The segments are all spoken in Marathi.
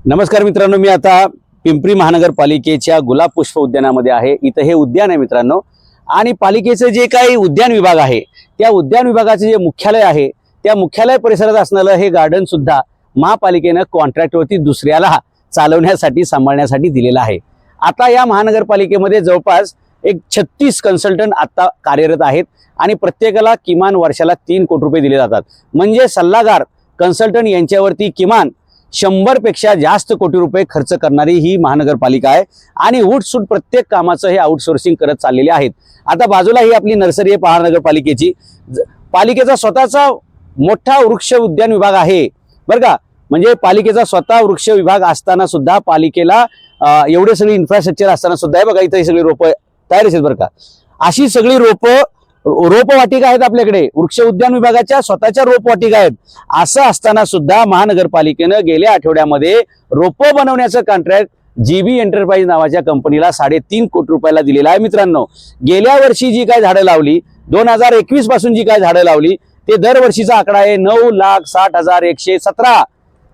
नमस्कार मित्रांनो, मी आता पिंपरी महानगरपालिकेच्या गुलाब पुष्प उद्यानामध्ये आहे। इथं हे उद्यान आहे मित्रांनो, आणि पालिकेचं जे काही उद्यान विभाग आहे त्या उद्यान विभागाचे जे मुख्यालय आहे त्या मुख्यालय परिसरात असणारं हे गार्डन सुद्धा महापालिकेनं कॉन्ट्रॅक्टवरती दुसऱ्याला चालवण्यासाठी सांभाळण्यासाठी दिलेलं आहे। आता या महानगरपालिकेमध्ये जवळपास एक 36 कन्सल्टंट आता कार्यरत आहेत आणि प्रत्येकाला किमान वर्षाला 3 कोटी रुपये दिले जातात। म्हणजे सल्लागार कन्सल्टंट यांच्यावरती किमान 100 पेक्षा जास्त कोटी रुपये खर्च करणारी ही महानगरपालिका आहे आणि उठसूट प्रत्येक कामाचं हे आउटसोर्सिंग करत चाललेले आहेत। आता बाजूला ही आपली नर्सरी आहे महानगरपालिकेची। पालिकेचा स्वतःचा मोठा वृक्ष उद्यान विभाग आहे बरं का। म्हणजे पालिकेचा स्वतः वृक्ष विभाग असताना सुद्धा पालिकेला एवढे सगळे इन्फ्रास्ट्रक्चर असताना सुद्धा बघा इथे सगळी रोपं तयार आहेत बरं का। अशी सगळी रोपवाटिका आहेत आपल्याकडे, वृक्ष उद्यान विभागाच्या स्वतःच्या रोपवाटिका आहेत। असं असताना सुद्धा महानगरपालिकेनं गेल्या आठवड्यामध्ये रोपं बनवण्याचं कॉन्ट्रॅक्ट जीबी एंटरप्राइज नावाच्या कंपनीला 3.5 कोटी रुपयाला दिलेला आहे। मित्रांनो, गेल्या वर्षी जी काय झाडं लावली 2021 पासून जी काय झाडं लावली ते दरवर्षीचा आकडा आहे 9,60,117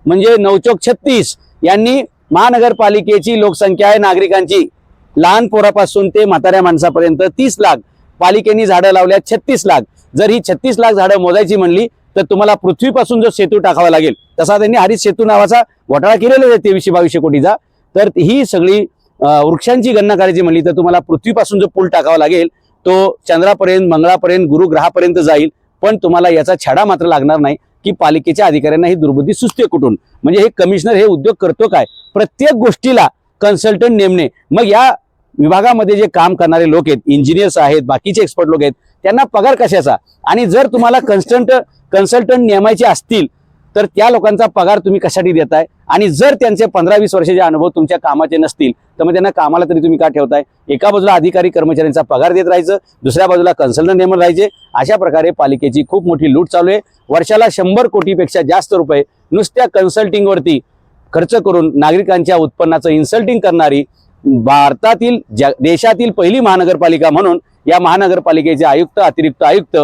म्हणजे 9 चौक 36। यांनी महानगरपालिकेची लोकसंख्या आहे नागरिकांची लहान पोरापासून ते म्हाताऱ्या माणसापर्यंत 30 लाख, पालिकेने झाडं लावल्या 36 लाख। जर ही 36 लाख झाडं मोजायची म्हणली तर तुम्हाला पृथ्वीपासून जो सेतू टाकावा लागेल, तसा त्यांनी हरित सेतू नावाचा घोटाळा केलेला आहे 2300-2200 कोटीचा। तर ही सगळी वृक्षांची गणना करायची म्हणली तर तुम्हाला पृथ्वीपासून जो पूल टाकावा लागेल तो चंद्रापर्यंत, मंगळापर्यंत, गुरुग्रहापर्यंत जाईल। पण तुम्हाला याचा छडा मात्र लागणार नाही की पालिकेच्या अधिकाऱ्यांना ही दुर्बुद्धी सुचते कुठून। म्हणजे हे कमिशनर हे उद्योग करतो काय, प्रत्येक गोष्टीला कन्सल्टंट नेमणे। मग या विभागामध्ये जे काम करणारे लोक आहेत, इंजिनियर्स आहेत, बाकीचे एक्सपर्ट लोक आहेत, त्यांना पगार कशाचा? आणि जर तुम्हाला कन्सल्टंट नेमायचे असतील तर त्या लोकांचा पगार तुम्ही कशासाठी देताय? आणि जर त्यांचे 15-20 वर्षाचे अनुभव तुमच्या कामाचे नसतील तर मग त्यांना कामाला तरी तुम्ही का ठेवताय? एका बाजूला अधिकारी कर्मचाऱ्यांचा पगार देत राहायचं, दुसऱ्या बाजूला कन्सल्टंट नेमून राहायचे। अशा प्रकारे पालिकेची खूप मोठी लूट चालू आहे। वर्षाला 100 कोटीपेक्षा जास्त रुपये नुसत्या कन्सल्टिंगवरती खर्च करून नागरिकांच्या उत्पन्नाचं इन्सल्टिंग करणारी भारतातील देशातील पहिली महानगरपालिका म्हणून या महानगरपालिकेचे आयुक्त, अतिरिक्त आयुक्त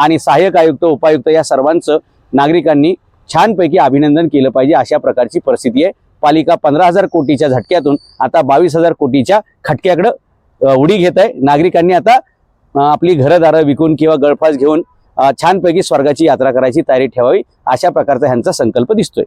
आणि सहाय्यक आयुक्त, उपायुक्त या सर्वांचं नागरिकांनी छानपैकी अभिनंदन केलं पाहिजे। अशा प्रकारची परिस्थिती आहे। पालिका 15,000 कोटीच्या झटक्यातून आता 22,000 कोटीच्या खटक्याकडे उडी घेत आहे। नागरिकांनी आता आपली घरदारं विकून किंवा गळफास घेऊन छानपैकी स्वर्गाची यात्रा करायची तयारी ठेवावी, अशा प्रकारचा ह्यांचा संकल्प दिसतोय।